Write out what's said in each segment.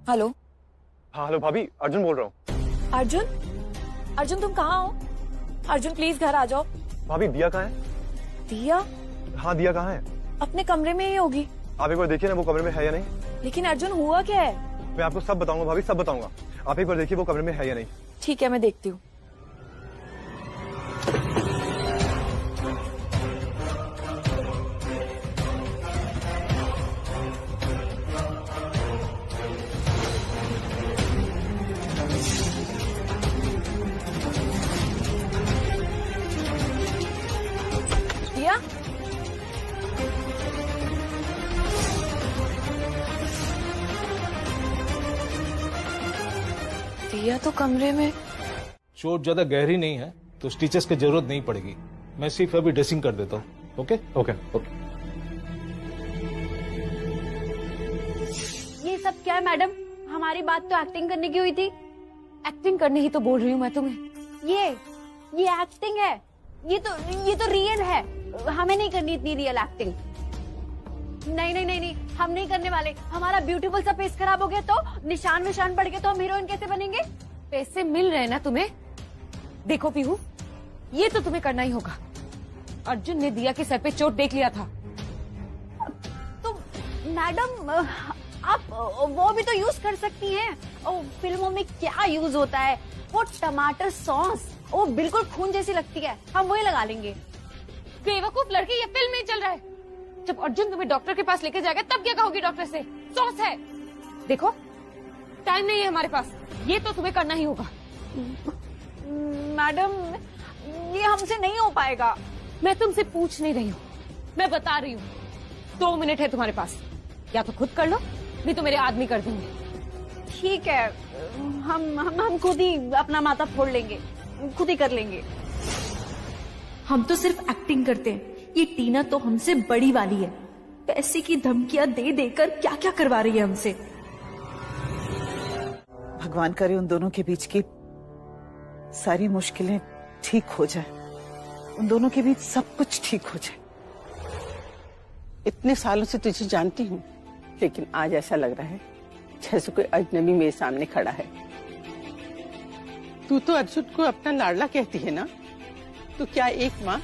Hello. हाँ hello भाभी, अर्जुन बोल रहा हूँ। अर्जुन? अर्जुन तुम कहाँ हो? अर्जुन प्लीज घर आ जाओ। भाभी दिया कहाँ है? दिया? हाँ दिया कहाँ है? अपने कमरे में ही होगी। आप एक बार देखिए ना वो कमरे में है या नहीं। लेकिन अर्जुन हुआ क्या है? मैं आपको सब बताऊंगा भाभी, सब बताऊंगा। आप एक बार देखिए वो कमरे में है या नहीं। ठीक है मैं देखती हूँ। दिया? दिया तो कमरे में। चोट ज्यादा गहरी नहीं है तो स्टिचेस की जरूरत नहीं पड़ेगी। मैं सिर्फ अभी ड्रेसिंग कर देता हूँ। Okay okay okay. ये सब क्या है मैडम? हमारी बात तो एक्टिंग करने की हुई थी। एक्टिंग करने ही तो बोल रही हूँ मैं तुम्हें। ये एक्टिंग है। ये तो रियल है। हमें नहीं करनी इतनी रियल एक्टिंग। नहीं नहीं नहीं नहीं, हम नहीं करने वाले। हमारा ब्यूटीफुल सा फेस खराब हो गया तो निशान पड़ गए तो हम हीरोइन कैसे बनेंगे? पैसे मिल रहे हैं ना तुम्हें। देखो पीहू, ये तो तुम्हें करना ही होगा। अर्जुन ने दिया के सर पे चोट देख लिया था। तो मैडम आप वो भी तो यूज कर सकती हैं। फिल्मों में क्या यूज होता है? वो टमाटर सॉस, वो बिल्कुल खून जैसी लगती है, हम वही लगा लेंगे। बेवकूफ लड़के, ये फिल्म में चल रहा है। जब अर्जुन तुम्हें डॉक्टर के पास लेके जाएगा तब क्या कहोगी डॉक्टर से? सॉस है। देखो टाइम नहीं है हमारे पास, ये तो तुम्हें करना ही होगा। मैडम ये हमसे नहीं हो पाएगा। मैं तुमसे पूछ नहीं रही हूँ, मैं बता रही हूँ। 2 मिनट है तुम्हारे पास, या तो खुद कर लो नहीं तो मेरे आदमी कर देंगे। ठीक है, हम खुद ही अपना माथा फोड़ लेंगे, खुद ही कर लेंगे। हम तो सिर्फ एक्टिंग करते हैं, ये टीना तो हमसे बड़ी वाली है। पैसे की धमकियां दे देकर क्या क्या करवा रही है हमसे। भगवान करे उन दोनों के बीच की सारी मुश्किलें ठीक हो जाए, उन दोनों के बीच सब कुछ ठीक हो जाए। इतने सालों से तुझे जानती हूँ, लेकिन आज ऐसा लग रहा है जैसे कोई अजनबी मेरे सामने खड़ा है। तू तो अर्जुन को अपना लाडला कहती है ना, तो क्या एक माँ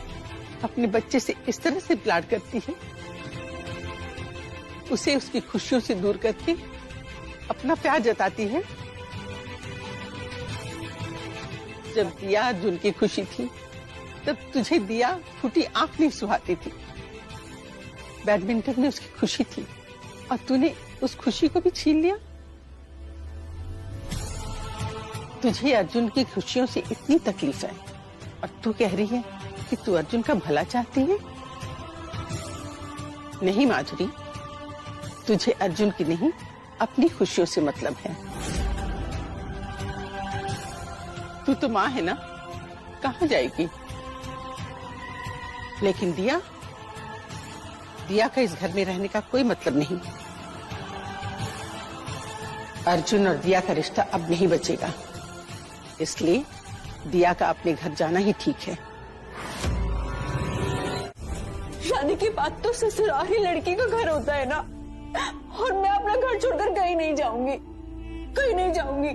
अपने बच्चे से इस तरह से प्यार करती है? उसे उसकी खुशियों से दूर करके अपना प्यार जताती है? जब दिया अर्जुन की खुशी थी तब तुझे दिया फूटी आंख नहीं सुहाती थी। बैडमिंटन में उसकी खुशी थी और तूने उस खुशी को भी छीन लिया। तुझे अर्जुन की खुशियों से इतनी तकलीफ है और तू कह रही है कि तू अर्जुन का भला चाहती है। नहीं माधुरी, तुझे अर्जुन की नहीं अपनी खुशियों से मतलब है। तू तो माँ है ना, कहाँ जाएगी? लेकिन दिया का इस घर में रहने का कोई मतलब नहीं। अर्जुन और दिया का रिश्ता अब नहीं बचेगा, इसलिए दिया का अपने घर जाना ही ठीक है। शादी के बाद तो ससुराल ही लड़की का घर होता है ना, और मैं अपना घर छोड़कर कहीं नहीं जाऊंगी, कहीं नहीं जाऊंगी।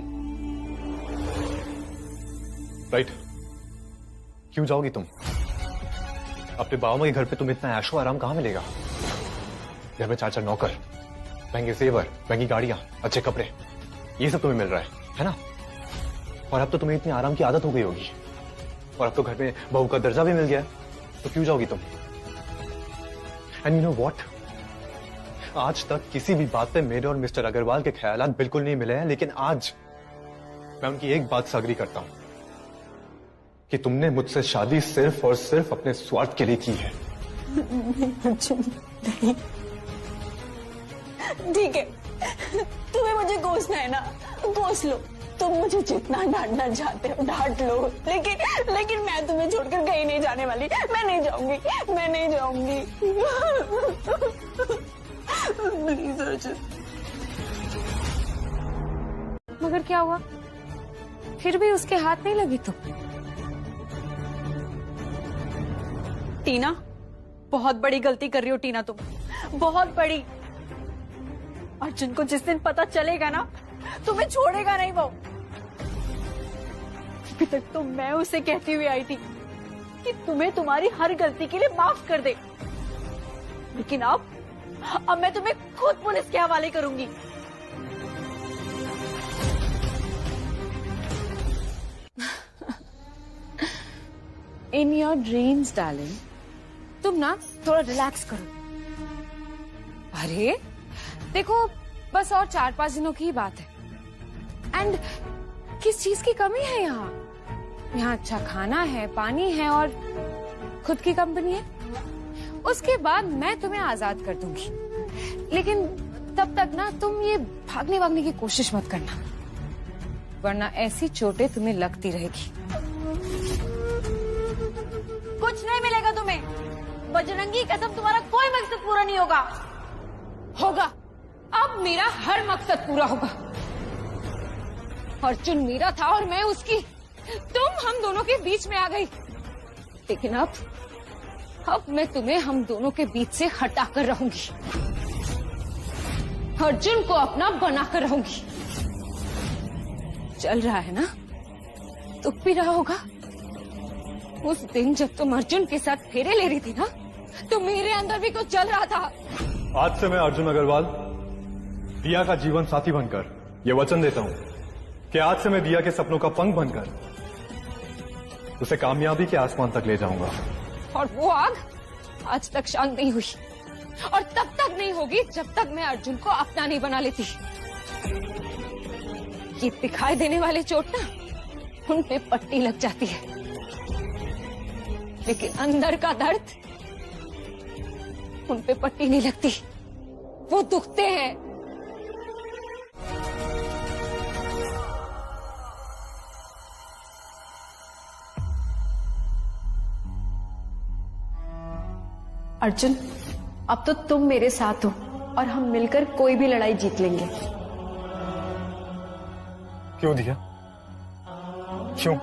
राइट, क्यों जाओगी तुम? अपने बाबा के घर पे तुम्हें इतना ऐशो आराम कहाँ मिलेगा? घर में 4 नौकर, महंगे जेवर, महंगी गाड़ियां, अच्छे कपड़े, ये सब तुम्हें मिल रहा है ना? और अब तो तुम्हें इतनी आराम की आदत हो गई होगी, और अब तो घर में बहू का दर्जा भी मिल गया, तो क्यों जाओगी तुम? एंड यू नो व्हाट, आज तक किसी भी बात पे मेरे और मिस्टर अग्रवाल के ख्यालात बिल्कुल नहीं मिले हैं, लेकिन आज मैं उनकी एक बात से अग्री करता हूं कि तुमने मुझसे शादी सिर्फ और सिर्फ अपने स्वार्थ के लिए की है। ठीक है, तुम्हें मुझे कोसना है ना, कोस लो। तुम मुझे जितना डांटना चाहते हो डांट लो, लेकिन मैं तुम्हें छोड़कर कहीं नहीं जाने वाली। मैं नहीं जाऊंगी, मैं नहीं जाऊंगी। प्लीज अर्जुन। मगर क्या हुआ? फिर भी उसके हाथ नहीं लगी तुम? टीना, बहुत बड़ी गलती कर रही हो टीना तुम, बहुत बड़ी। अर्जुन को जिस दिन पता चलेगा ना तुम्हें छोड़ेगा नहीं वो। अभी तक तो मैं उसे कहती हुई आई थी कि तुम्हें तुम्हारी हर गलती के लिए माफ कर दे, लेकिन अब मैं तुम्हें खुद पुलिस के हवाले करूंगी। इन योर ड्रीम्स डार्लिंग, तुम ना थोड़ा रिलैक्स करो। अरे देखो, बस और 4-5 दिनों की ही बात है। एंड किस चीज की कमी है यहाँ? यहाँ अच्छा खाना है, पानी है और खुद की कंपनी है। उसके बाद मैं तुम्हें आजाद कर दूंगी, लेकिन तब तक ना तुम ये भागने वागने की कोशिश मत करना, वरना ऐसी चोटें तुम्हें लगती रहेगी। कुछ नहीं मिलेगा तुम्हें, बजरंगी कसम, तुम्हारा कोई मकसद पूरा नहीं होगा। होगा, अब मेरा हर मकसद पूरा होगा। अर्जुन मेरा था और मैं उसकी। तुम हम दोनों के बीच में आ गई, लेकिन अब मैं तुम्हें हम दोनों के बीच से हटा कर रहूंगी। अर्जुन को अपना बनाकर रहूंगी। चल रहा है ना? तुम भी रहा होगा। उस दिन जब तुम अर्जुन के साथ फेरे ले रही थी ना, तो मेरे अंदर भी कुछ चल रहा था। आज से मैं अर्जुन अग्रवाल दिया का जीवन साथी बनकर ये वचन देता हूं कि आज से मैं दिया के सपनों का पंख बनकर उसे कामयाबी के आसमान तक ले जाऊंगा। और वो आग आज तक शांत नहीं हुई, और तब तक नहीं होगी जब तक मैं अर्जुन को अपना नहीं बना लेती। ये दिखाई देने वाले चोट ना, उन पे पट्टी लग जाती है, लेकिन अंदर का दर्द उन पे पट्टी नहीं लगती, वो दुखते हैं। अर्जुन, अब तो तुम मेरे साथ हो और हम मिलकर कोई भी लड़ाई जीत लेंगे। क्यों दिया? क्यों?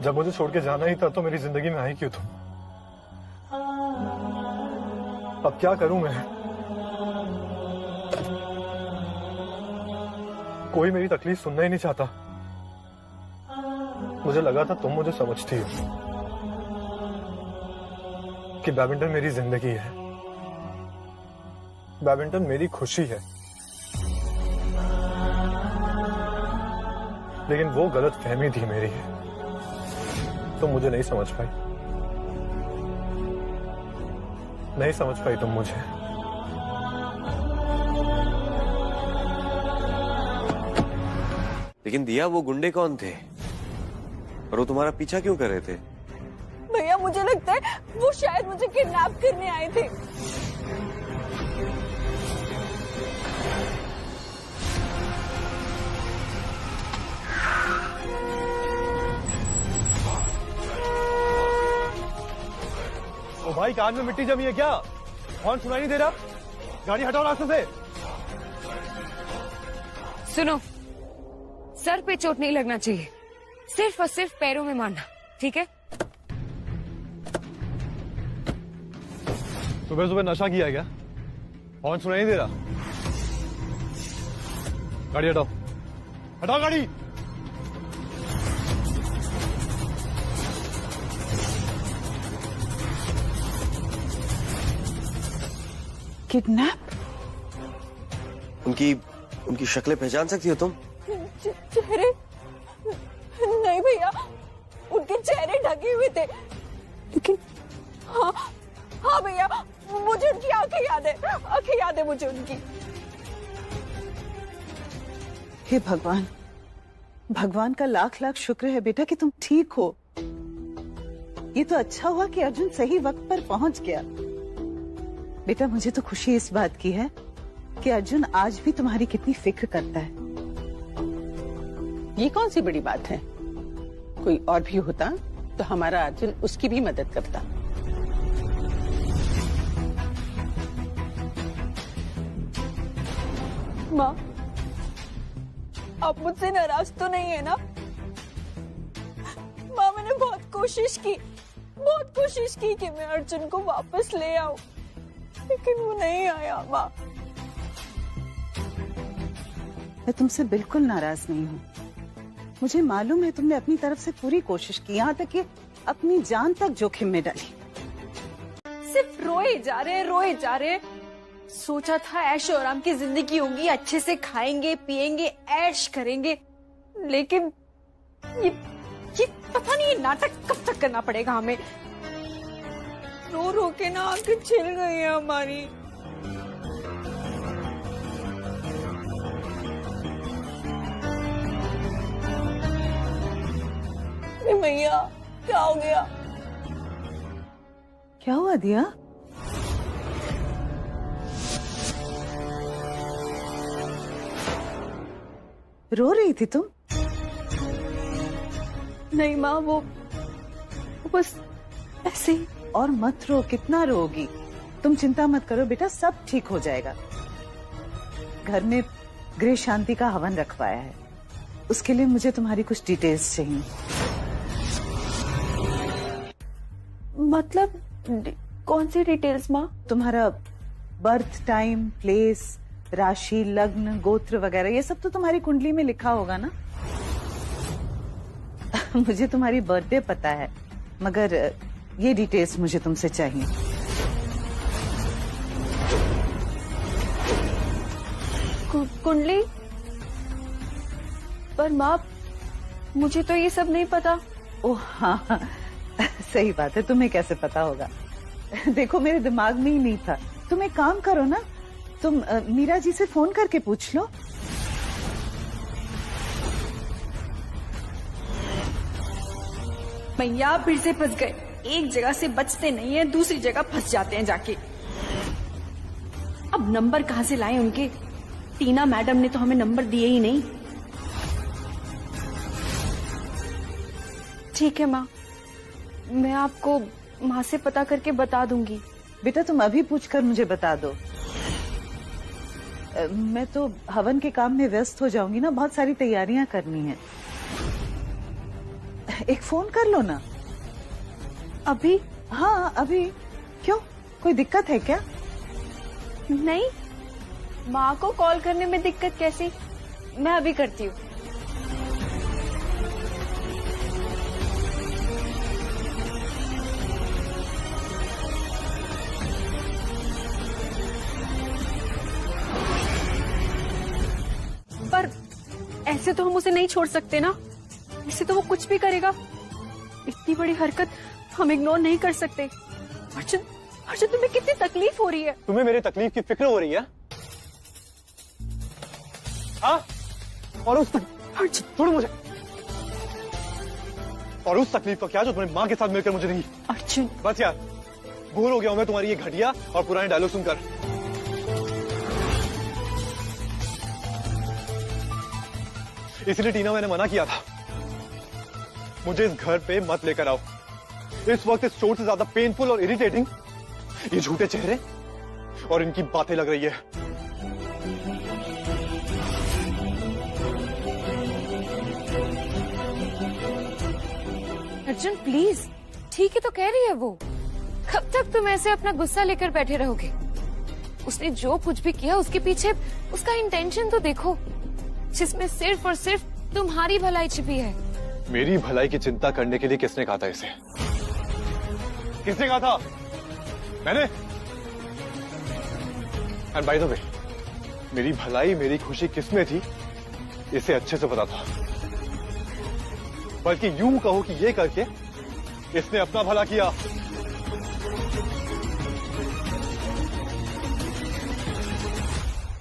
जब मुझे छोड़ के जाना ही था तो मेरी जिंदगी में आई क्यों तुम? अब क्या करूं मैं? कोई मेरी तकलीफ सुनना ही नहीं चाहता। मुझे लगा था तुम मुझे समझती हो कि बैडमिंटन मेरी जिंदगी है, बैडमिंटन मेरी खुशी है, लेकिन वो गलत फहमी थी मेरी। तुम मुझे नहीं समझ पाई, नहीं समझ पाई तुम मुझे। लेकिन दिया, वो गुंडे कौन थे और वो तुम्हारा पीछा क्यों कर रहे थे? भैया मुझे लगता है वो शायद मुझे किडनैप करने आए थे। ओ भाई, कान में मिट्टी जमी है क्या? हॉर्न सुनाई नहीं दे रहा? गाड़ी हटाओ रास्ते से। सुनो, सर पे चोट नहीं लगना चाहिए, सिर्फ और सिर्फ पैरों में मारना, ठीक है? सुबह सुबह नशा किया क्या? हॉर्न सुनाई नहीं दे रहा? गाड़ी हटाओ, हटाओ गाड़ी। किडनैप? उनकी शक्लें पहचान सकती हो तुम? चेहरे नहीं भैया, उनके चेहरे ढके हुए थे, लेकिन हाँ भैया, मुझे उनकी आंखें याद है, आंखें याद है मुझे उनकी। हे भगवान, भगवान का लाख लाख शुक्र है बेटा कि तुम ठीक हो। ये तो अच्छा हुआ कि अर्जुन सही वक्त पर पहुंच गया। बेटा, मुझे तो खुशी इस बात की है कि अर्जुन आज भी तुम्हारी कितनी फिक्र करता है। ये कौन सी बड़ी बात है? कोई और भी होता तो हमारा अर्जुन उसकी भी मदद करता। माँ, आप मुझसे नाराज तो नहीं है ना? माँ, मैंने बहुत कोशिश की कि मैं अर्जुन को वापस ले आऊं, लेकिन वो नहीं आया। माँ, मैं तुमसे बिल्कुल नाराज नहीं हूँ। मुझे मालूम है तुमने अपनी तरफ से पूरी कोशिश की, यहाँ तक कि अपनी जान तक जोखिम में डाली। सिर्फ रोए जा रहे। सोचा था ऐशो आराम की जिंदगी होगी, अच्छे से खाएंगे पिएंगे ऐश करेंगे, लेकिन ये पता नहीं ये नाटक कब तक करना पड़ेगा हमें। रो रो के ना आंखें छिल गई है हमारी। भैया क्या हो गया? क्या हुआ दिया? रो रही थी तुम? नहीं माँ, वो बस ऐसे ही। और मत रो, कितना रोगी। तुम चिंता मत करो बेटा, सब ठीक हो जाएगा। घर में गृह शांति का हवन रखवाया है, उसके लिए मुझे तुम्हारी कुछ डिटेल्स चाहिए। मतलब कौन सी डिटेल्स माँ? तुम्हारा बर्थ टाइम, प्लेस, राशि, लग्न, गोत्र वगैरह, ये सब तो तुम्हारी कुंडली में लिखा होगा ना? मुझे तुम्हारी बर्थडे पता है, मगर ये डिटेल्स मुझे तुमसे चाहिए। कुंडली? पर माँ, मुझे तो ये सब नहीं पता। ओह हाँ, सही बात है, तुम्हें कैसे पता होगा? देखो मेरे दिमाग में ही नहीं था। तुम एक काम करो ना, तुम मीरा जी से फोन करके पूछ लो। भैया फिर से फंस गए, एक जगह से बचते नहीं है, दूसरी जगह फंस जाते हैं जाके। अब नंबर कहाँ से लाएं उनके? टीना मैडम ने तो हमें नंबर दिए ही नहीं। ठीक है माँ, मैं आपको माँ से पता करके बता दूंगी। बेटा तुम अभी पूछकर मुझे बता दो। मैं तो हवन के काम में व्यस्त हो जाऊंगी ना, बहुत सारी तैयारियां करनी है। एक फोन कर लो ना। अभी? हाँ अभी। क्यों, कोई दिक्कत है क्या? नहीं, माँ को कॉल करने में दिक्कत कैसी? मैं अभी करती हूँ। पर ऐसे तो हम उसे नहीं छोड़ सकते ना, इससे तो वो कुछ भी करेगा। इतनी बड़ी हरकत हम इग्नोर नहीं कर सकते। अर्जुन, अर्जुन तुम्हें कितनी तकलीफ हो रही है? तुम्हें मेरी तकलीफ की फिक्र हो रही है? हाँ? और उस छोड़ो मुझे। और उस तकलीफ का क्या जो तुम्हें माँ के साथ मिलकर मुझे नहीं? अर्जुन बस यार, बोर हो गया हूं मैं तुम्हारी ये घटिया और पुराने डायलॉग सुनकर। इसलिए टीना मैंने मना किया था, मुझे इस घर पे मत लेकर आओ। इस वक्त इस चोट से ज्यादा पेनफुल और इरिटेटिंग ये झूठे चेहरे और इनकी बातें लग रही है। अर्जुन प्लीज, ठीक है तो कह रही है वो। कब तक तुम ऐसे अपना गुस्सा लेकर बैठे रहोगे? उसने जो कुछ भी किया उसके पीछे उसका इंटेंशन तो देखो, जिसमें सिर्फ और सिर्फ तुम्हारी भलाई छिपी है। मेरी भलाई की चिंता करने के लिए किसने कहा था इसे? किसने कहा था? मैंने? एंड बाय द वे, मेरी भलाई मेरी खुशी किसमें थी इसे अच्छे से पता था। बल्कि यूं कहो कि ये करके इसने अपना भला किया।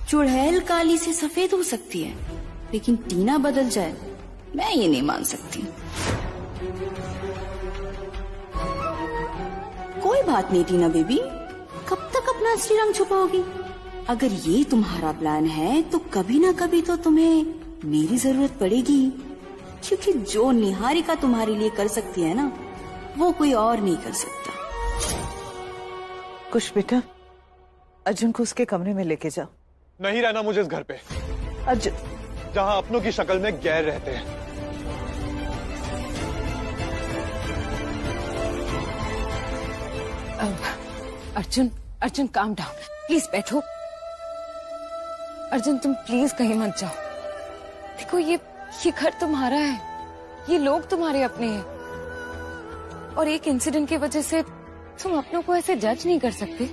चुड़ैल काली से सफेद हो सकती है, लेकिन टीना बदल जाए मैं ये नहीं मान सकती। कोई बात नहीं टीना बेबी, कब तक अपना असली रंग छुपाओगी? अगर ये तुम्हारा प्लान है तो कभी ना कभी तो तुम्हें मेरी जरूरत पड़ेगी, क्योंकि जो निहारिका तुम्हारे लिए कर सकती है ना, वो कोई और नहीं कर सकता। कुछ बेटा, अर्जुन को उसके कमरे में लेके जाओ। नहीं रहना मुझे इस घर पे, अर्जुन, जहां अपनों की शक्ल में गैर रहते हैं। Arjun, Arjun calm down, please बैठो। अर्जुन तुम प्लीज कहीं मत जाओ, देखो ये घर तुम्हारा है, ये लोग तुम्हारे अपने हैं, और एक इंसिडेंट की वजह से तुम अपनों को ऐसे जज नहीं कर सकते।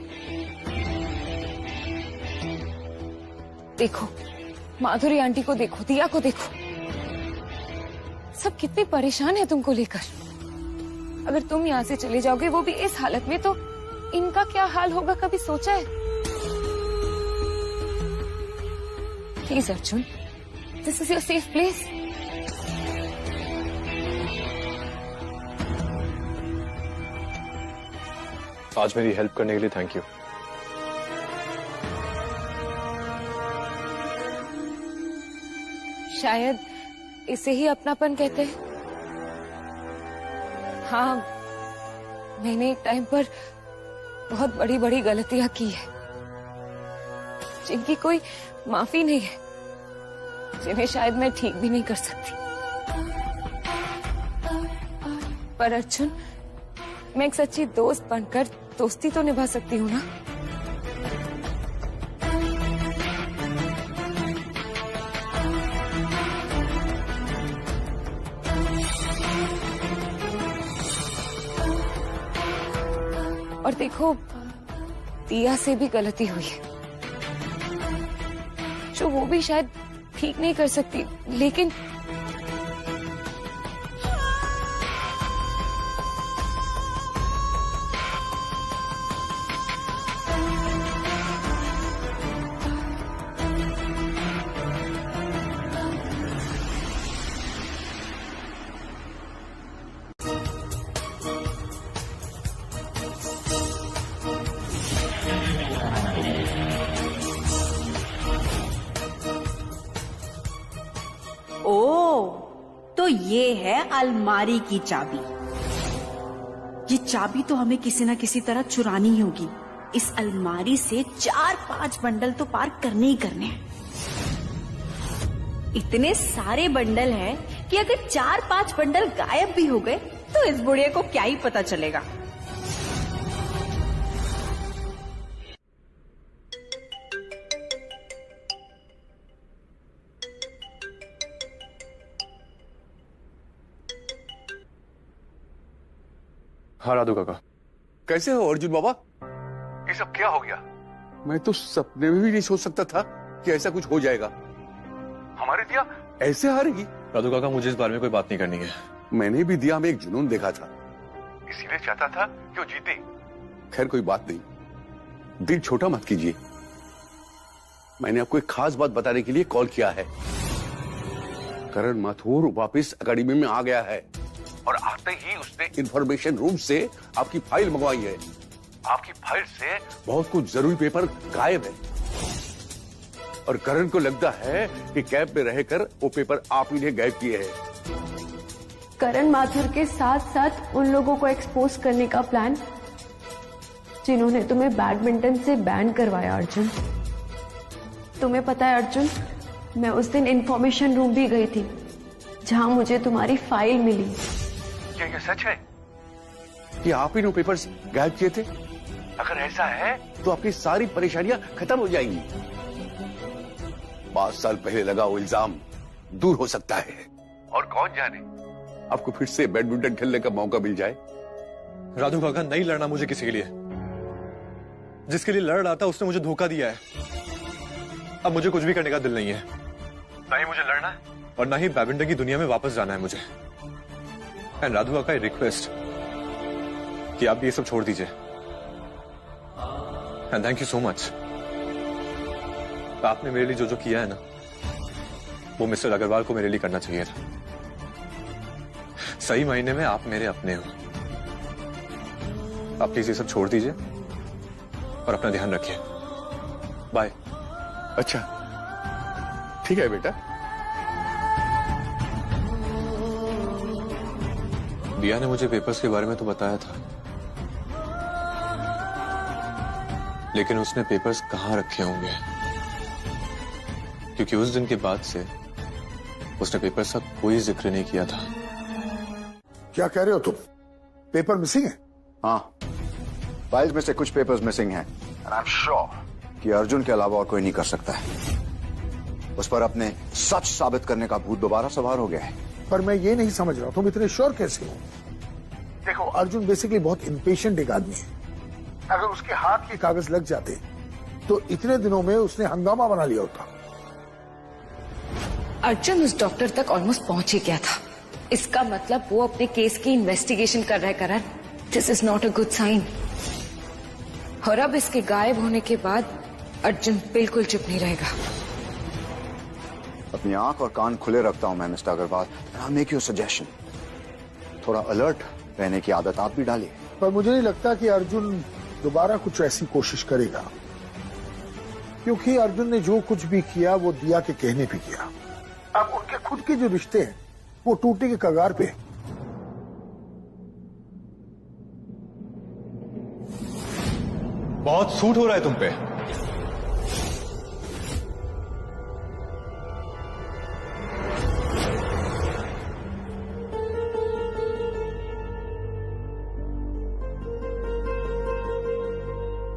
देखो माधुरी आंटी को देखो, दिया को देखो, सब कितने परेशान है तुमको लेकर। अगर तुम यहाँ से चले जाओगे, वो भी इस हालत में, तो इनका क्या हाल होगा, कभी सोचा है? Please Arjun, this is your safe place. आज मेरी हेल्प करने के लिए थैंक यू। शायद इसे ही अपनापन कहते हैं। हाँ, मैंने एक टाइम पर बहुत बड़ी बड़ी गलतियां की है, जिनकी कोई माफी नहीं है, जिन्हें शायद मैं ठीक भी नहीं कर सकती। पर अर्जुन, मैं एक सच्ची दोस्त बनकर दोस्ती तो निभा सकती हूँ ना। और देखो, दिया से भी गलती हुई है, जो वो भी शायद ठीक नहीं कर सकती, लेकिन तो ये है अलमारी की चाबी। ये चाबी तो हमें किसी ना किसी तरह चुरानी ही होगी। इस अलमारी से 4-5 बंडल तो पार करने ही करने हैं। इतने सारे बंडल हैं कि अगर 4-5 बंडल गायब भी हो गए तो इस बुढ़िया को क्या ही पता चलेगा। हाँ राधू काका। कैसे हो अर्जुन बाबा? ये सब क्या हो गया? मैं तो सपने में भी नहीं सोच सकता था कि ऐसा कुछ हो जाएगा। हमारी दिया ऐसे हारेगी? राधू काका, मुझे इस बारे में कोई बात नहीं करनी है। मैंने भी दिया में एक जुनून देखा था, इसीलिए चाहता था कि वो जीते। खैर कोई बात नहीं, दिल छोटा मत कीजिए। मैंने आपको एक खास बात बताने के लिए कॉल किया है। करण माथुर वापस अकेडमी में आ गया है और आते ही उसने इंफॉर्मेशन रूम से आपकी फाइल मंगवाई है। आपकी फाइल से बहुत कुछ जरूरी पेपर गायब है और करण को लगता है कि कैब में रहकर वो पेपर आप ही ने गायब किए हैं। करण माथुर के साथ साथ उन लोगों को एक्सपोज करने का प्लान जिन्होंने तुम्हें बैडमिंटन से बैन करवाया। अर्जुन, तुम्हें पता है अर्जुन, मैं उस दिन इंफॉर्मेशन रूम भी गई थी जहां मुझे तुम्हारी फाइल मिली। क्या ये सच है कि आप ही ने पेपर्स गायब किए थे? अगर ऐसा है तो आपकी सारी परेशानियां खत्म हो जाएंगी। 5 साल पहले लगा वो इल्जाम दूर हो सकता है और कौन जाने आपको फिर से बैडमिंटन खेलने का मौका मिल जाए। राधू काका, नहीं लड़ना मुझे किसी के लिए। जिसके लिए लड़ रहा था उसने मुझे धोखा दिया है। अब मुझे कुछ भी करने का दिल नहीं है। ना ही मुझे लड़ना है और ना ही बैडमिंटन की दुनिया में वापस जाना है मुझे। एंड राधू काका, रिक्वेस्ट कि आप भी ये सब छोड़ दीजिए। And thank you so much. आपने मेरे लिए जो जो किया है ना, वो मिस्टर अग्रवाल को मेरे लिए करना चाहिए था। सही महीने में आप मेरे अपने हो। आप प्लीज ये सब छोड़ दीजिए और अपना ध्यान रखिए। बाय। अच्छा ठीक है बेटा। दिया ने मुझे पेपर्स के बारे में तो बताया था, लेकिन उसने पेपर्स कहाँ रखे होंगे, क्योंकि उस दिन के बाद से उसने पेपर्स का कोई जिक्र नहीं किया था। क्या कह रहे हो तुम? पेपर मिसिंग है? हाँ, फाइल्स में से कुछ पेपर्स मिसिंग हैं। And I'm sure कि अर्जुन के अलावा और कोई नहीं कर सकता है। उस पर अपने सच साबित करने का भूत दोबारा सवार हो गया है। पर मैं ये नहीं समझ रहा तुम इतने श्योर कैसे हो? देखो अर्जुन बेसिकली बहुत इम्पेशेंट एक आदमी है। अगर उसके हाथ के कागज लग जाते तो इतने दिनों में उसने हंगामा बना लिया होता। अर्जुन उस डॉक्टर तक ऑलमोस्ट पहुंच ही गया था। इसका मतलब वो अपने केस की इन्वेस्टिगेशन कर रहा है। Karan, this is not a good sign. और अब इसके गायब होने के बाद अर्जुन बिल्कुल चुप नहीं रहेगा। अपनी आंख और कान खुले रखता हूं मैं mister Agarwal. I make you suggestion, थोड़ा अलर्ट रहने की आदत आप भी डालिए। पर मुझे नहीं लगता कि अर्जुन दोबारा कुछ ऐसी कोशिश करेगा, क्योंकि अर्जुन ने जो कुछ भी किया वो दिया के कहने पे किया। अब उनके खुद के जो रिश्ते हैं वो टूटने के कगार पे। बहुत सूट हो रहा है तुम पे।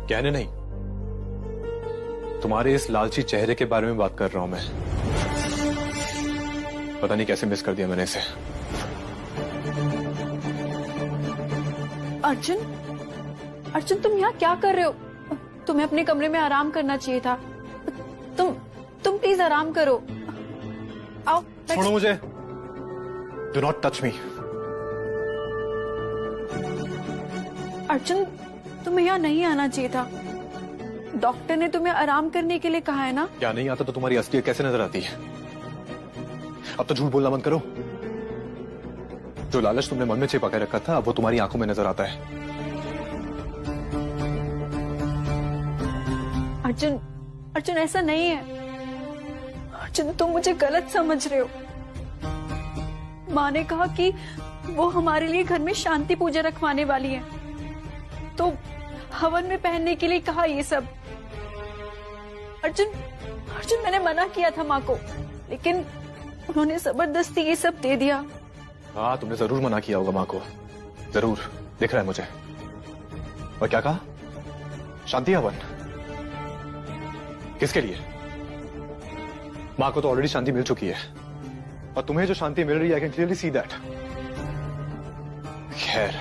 कहने नहीं, तुम्हारे इस लालची चेहरे के बारे में बात कर रहा हूं मैं। पता नहीं कैसे मिस कर दिया मैंने इसे। अर्जुन तुम यहाँ क्या कर रहे हो? तुम्हें अपने कमरे में आराम करना चाहिए था। तुम प्लीज आराम करो। आओ। छोड़ो मुझे। Do not touch me. Arjun तुम्हें यहाँ नहीं आना चाहिए था। डॉक्टर ने तुम्हें आराम करने के लिए कहा है ना। क्या नहीं आता तो तुम्हारी असलियत कैसे नजर आती है? अब तो झूठ बोलना बंद करो। जो लालच तुमने मन में छिपा के रखा था अब वो तुम्हारी आंखों में नजर आता है। अर्जुन ऐसा नहीं है। अर्जुन तुम मुझे गलत समझ रहे हो। माँ ने कहा कि वो हमारे लिए घर में शांति पूजा रखवाने वाली है, तो हवन में पहनने के लिए कहा ये सब। अर्जुन मैंने मना किया था माँ को, लेकिन उन्होंने जबरदस्ती ये सब दे दिया। हाँ तुमने जरूर मना किया होगा माँ को, जरूर दिख रहा है मुझे। और क्या कहा? शांति हवन किसके लिए? माँ को तो ऑलरेडी शांति मिल चुकी है, और तुम्हें जो शांति मिल रही है I can clearly see that. खैर,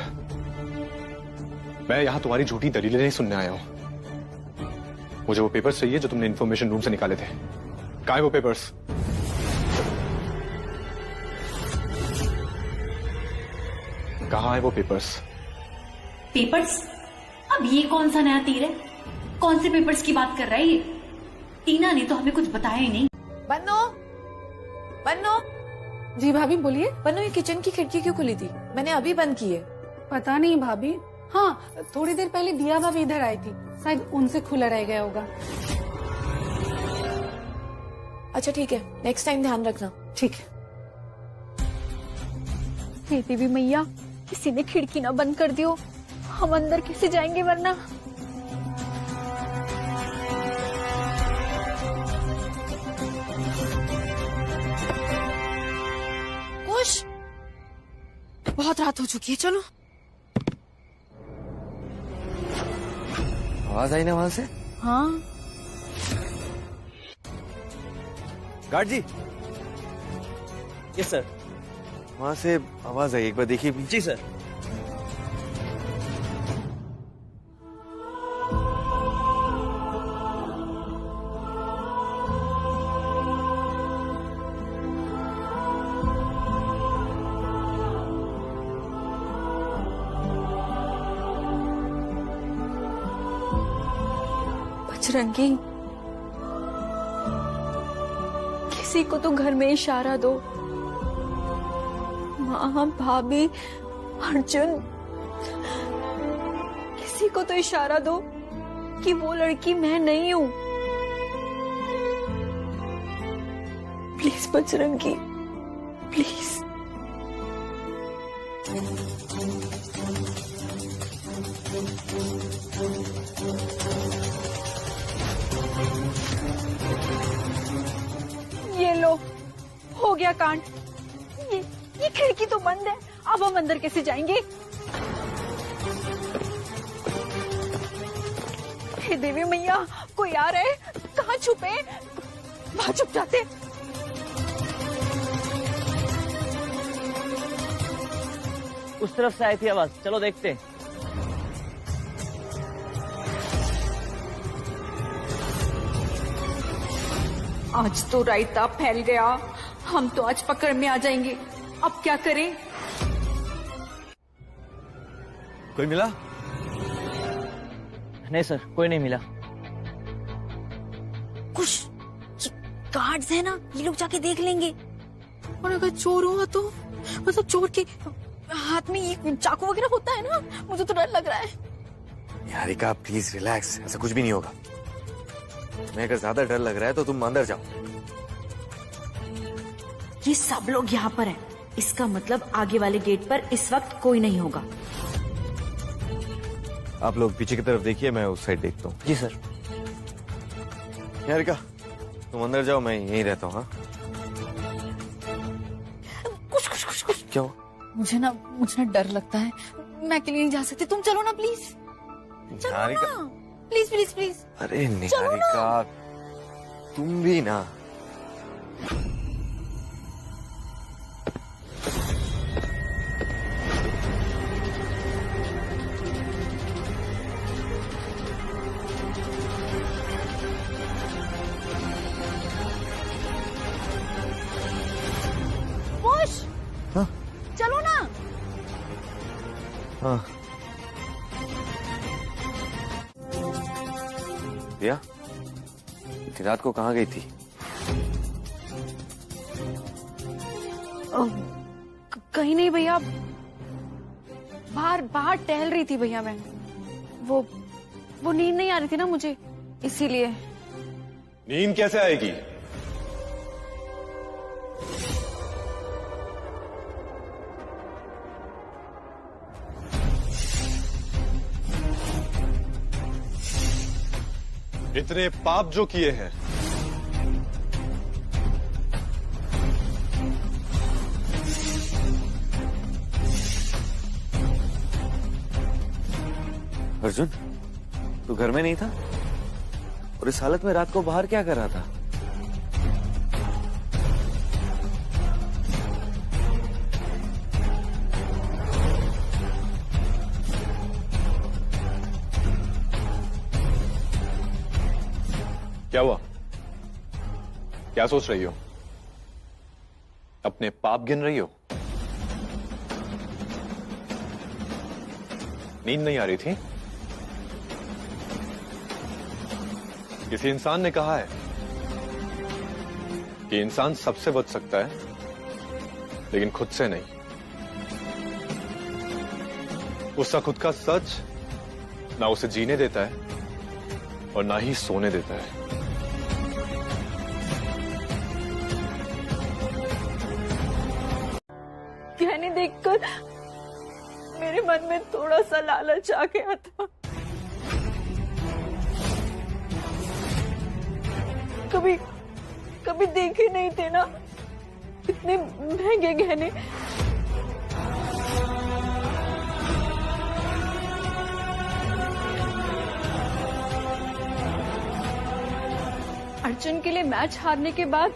मैं यहां तुम्हारी झूठी दलीलें नहीं सुनने आया हूं। मुझे वो पेपर्स चाहिए जो तुमने इंफॉर्मेशन रूम से निकाले थे। कहाँ है वो पेपर्स? कहाँ है वो पेपर्स? पेपर्स? अब ये कौन सा नया तीर है? कौन से पेपर्स की बात कर रहा है ये? टीना ने तो हमें कुछ बताया ही नहीं। बन्नो। जी भाभी बोलिए। बन्नो, ये किचन की खिड़की क्यों खुली थी? मैंने अभी बंद की है। पता नहीं भाभी। हाँ, थोड़ी देर पहले दिया भाभी इधर आई थी, शायद उनसे खुला रह गया होगा। अच्छा ठीक है, नेक्स्ट टाइम ध्यान रखना। ठीक है। हे देवी मैया, किसी ने खिड़की ना बंद कर दियो। हम अंदर कैसे जाएंगे वरना? कुश, बहुत रात हो चुकी है, चलो। आवाज आई ना वहां से? हाँ। गार्ड जी। Yes sir. वहां से आवाज आई, एक बार देखिए। जी सर। बजरंगी, किसी को तो घर में इशारा दो। माँ, भाभी, अर्जुन, किसी को तो इशारा दो कि वो लड़की मैं नहीं हूं। Please Bajrangi, please. ये लो, हो गया कांड। ये खिड़की तो बंद है, अब हम अंदर कैसे जाएंगे? हे देवी मैया, कोई आ रहा है? कहाँ छुपे? वहां चुप जाते। उस तरफ से आई थी आवाज, चलो देखते हैं। आज तो रायता फैल गया, हम तो आज पकड़ में आ जाएंगे। अब क्या करें? कोई मिला? नहीं सर, कोई नहीं मिला। कुछ गार्ड्स है ना, ये लोग जाके देख लेंगे। और अगर चोर हुआ तो, मतलब चोर के हाथ में ये चाकू वगैरह होता है ना, मुझे तो डर लग रहा है। निहारिका प्लीज रिलैक्स, ऐसा कुछ भी नहीं होगा। तुम्हें अगर ज्यादा डर लग रहा है तो तुम अंदर जाओ। ये सब लोग यहाँ पर हैं, इसका मतलब आगे वाले गेट पर इस वक्त कोई नहीं होगा। आप लोग पीछे की तरफ देखिए, मैं उस साइड देखता हूँ। जी सर। निहारिका तुम अंदर जाओ, मैं यहीं रहता हूँ। हाँ कुछ क्या हुआ? मुझे ना डर लगता है, मैं अकेले नहीं जा सकती। तुम चलो ना प्लीज, चलो निहारिका ना प्लीज प्लीज प्लीज। अरे निहारिका तुम भी ना। हाँ? चलो ना। हाँ दिया, इतनी रात को कहाँ गई थी? कहीं नहीं भैया, बाहर टहल रही थी भैया मैं। वो नींद नहीं आ रही थी ना मुझे, इसीलिए। नींद कैसे आएगी? इतने पाप जो किए हैं, अर्जुन तू घर में नहीं था और इस हालत में रात को बाहर क्या कर रहा था? क्या हुआ? क्या सोच रही हो? अपने पाप गिन रही हो? नींद नहीं आ रही थी? किसी इंसान ने कहा है कि इंसान सबसे बच सकता है लेकिन खुद से नहीं। उसका खुद का सच ना उसे जीने देता है और ना ही सोने देता है। गहने देखकर मेरे मन में थोड़ा सा लालच आ गया था। कभी देखे नहीं थे ना इतने महंगे गहने। अर्जुन के लिए मैच हारने के बाद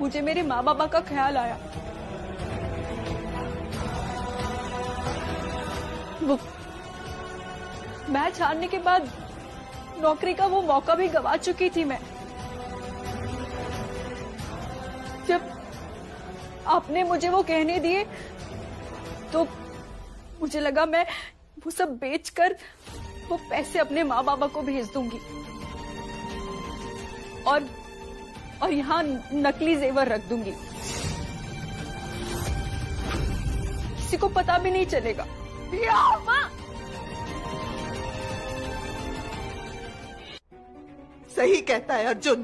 मुझे मेरे माँ बाबा का ख्याल आया। वो मैच हारने के बाद नौकरी का वो मौका भी गवा चुकी थी मैं। जब आपने मुझे वो कहने दिए तो मुझे लगा मैं वो सब बेचकर वो पैसे अपने माँ बाबा को भेज दूंगी और यहाँ नकली जेवर रख दूंगी, किसी को पता भी नहीं चलेगा। सही कहता है अर्जुन,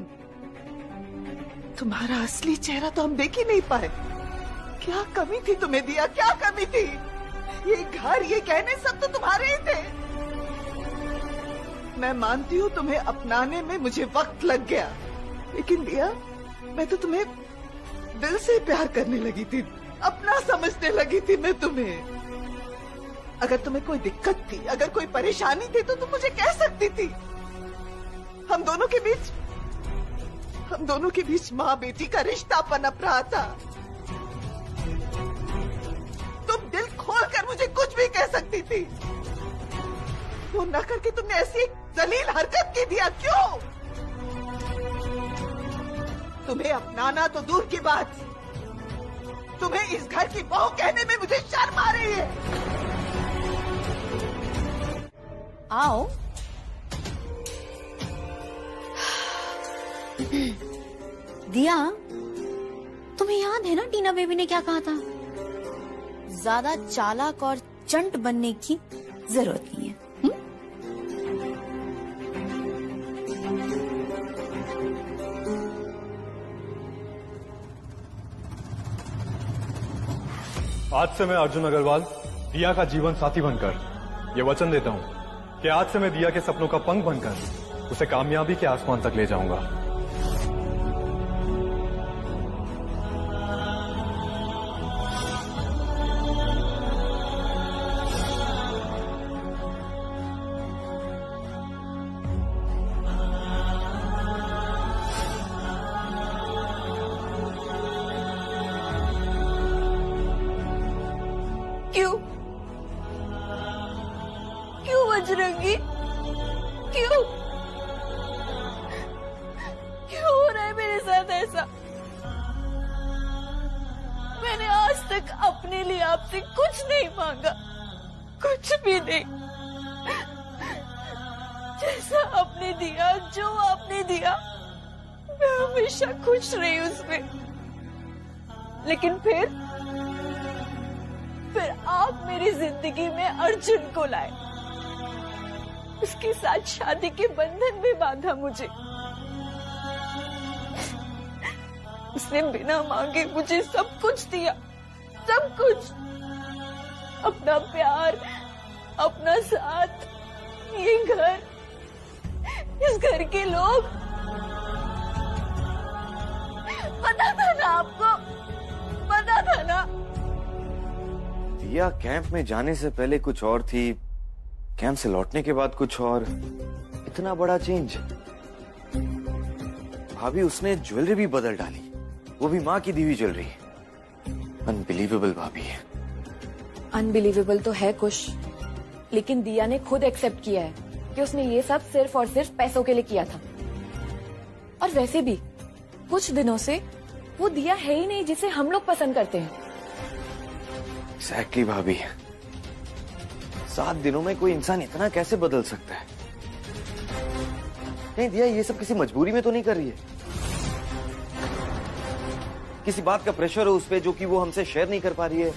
तुम्हारा असली चेहरा तो हम देख ही नहीं पाए। क्या कमी थी तुम्हें दिया, क्या कमी थी? ये घर, ये गहने सब तो तुम्हारे ही थे। मैं मानती हूँ तुम्हें अपनाने में मुझे वक्त लग गया, लेकिन दिया मैं तो तुम्हें दिल से प्यार करने लगी थी, अपना समझने लगी थी मैं तुम्हें। अगर तुम्हें कोई दिक्कत थी, अगर कोई परेशानी थी तो तुम मुझे कह सकती थी। हम दोनों के बीच हम दोनों के बीच माँ बेटी का रिश्ता पनप रहा था। तुम दिल खोलकर मुझे कुछ भी कह सकती थी, वो न करके तुमने ऐसी जलील हरकत की दिया। क्यों? तुम्हें अपनाना तो दूर की बात, तुम्हें इस घर की बहू कहने में मुझे शर्म आ रही है। आओ। दिया, तुम्हें याद है ना टीना बेबी ने क्या कहा था? ज्यादा चालाक और चंट बनने की जरूरत नहीं है। आज से मैं अर्जुन अग्रवाल दिया का जीवन साथी बनकर ये वचन देता हूं कि आज से मैं दिया के सपनों का पंख बनकर उसे कामयाबी के आसमान तक ले जाऊंगा। क्यों? क्यों बजरंगी? क्यों? क्यों हो रहा है मेरे साथ ऐसा? मैंने आज तक अपने लिए आपसे कुछ नहीं मांगा, कुछ भी नहीं। जैसा आपने दिया, जो आपने दिया, मैं हमेशा खुश रही उसमें। लेकिन फिर आप मेरी जिंदगी में अर्जुन को लाए, उसके साथ शादी के बंधन में बांधा मुझे। उसने बिना मांगे मुझे सब कुछ दिया, सब कुछ। अपना प्यार, अपना साथ, ये घर, इस घर के लोग। पता था ना आपको, पता था ना। दिया कैंप में जाने से पहले कुछ और थी, कैंप से लौटने के बाद कुछ और। इतना बड़ा चेंज। भाभी उसने ज्वेलरी भी बदल डाली, वो भी माँ की दी हुई ज्वेलरी। अनबिलीवेबल भाभी। अनबिलीवेबल तो है कुछ, लेकिन दिया ने खुद एक्सेप्ट किया है कि उसने ये सब सिर्फ और सिर्फ पैसों के लिए किया था। और वैसे भी कुछ दिनों से वो दिया है ही नहीं जिसे हम लोग पसंद करते हैं। एग्जैक्टली भाभी, 7 दिनों में कोई इंसान इतना कैसे बदल सकता है? नहीं दिया, ये सब किसी मजबूरी में तो नहीं कर रही है। किसी बात का प्रेशर हो उस पे जो कि वो हमसे शेयर नहीं कर पा रही है।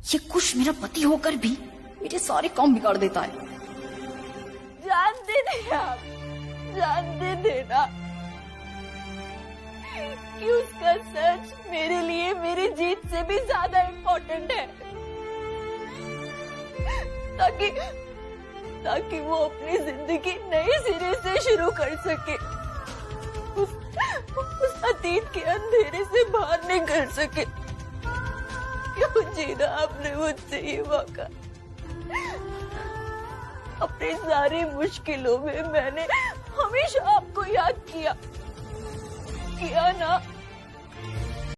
ये कुछ मेरा पति होकर भी मेरे सारे काम बिगाड़ देता है। जान दे दिया, जान दे देना कि उसका सच मेरे लिए मेरी जीत से भी ज्यादा इम्पोर्टेंट है, ताकि वो अपनी जिंदगी नए सिरे से शुरू कर सके, उस अतीत के अंधेरे से बाहर निकल सके। क्यों जीना आपने मुझसे ये मौका? अपनी सारी मुश्किलों में मैंने हमेशा आपको याद किया ना।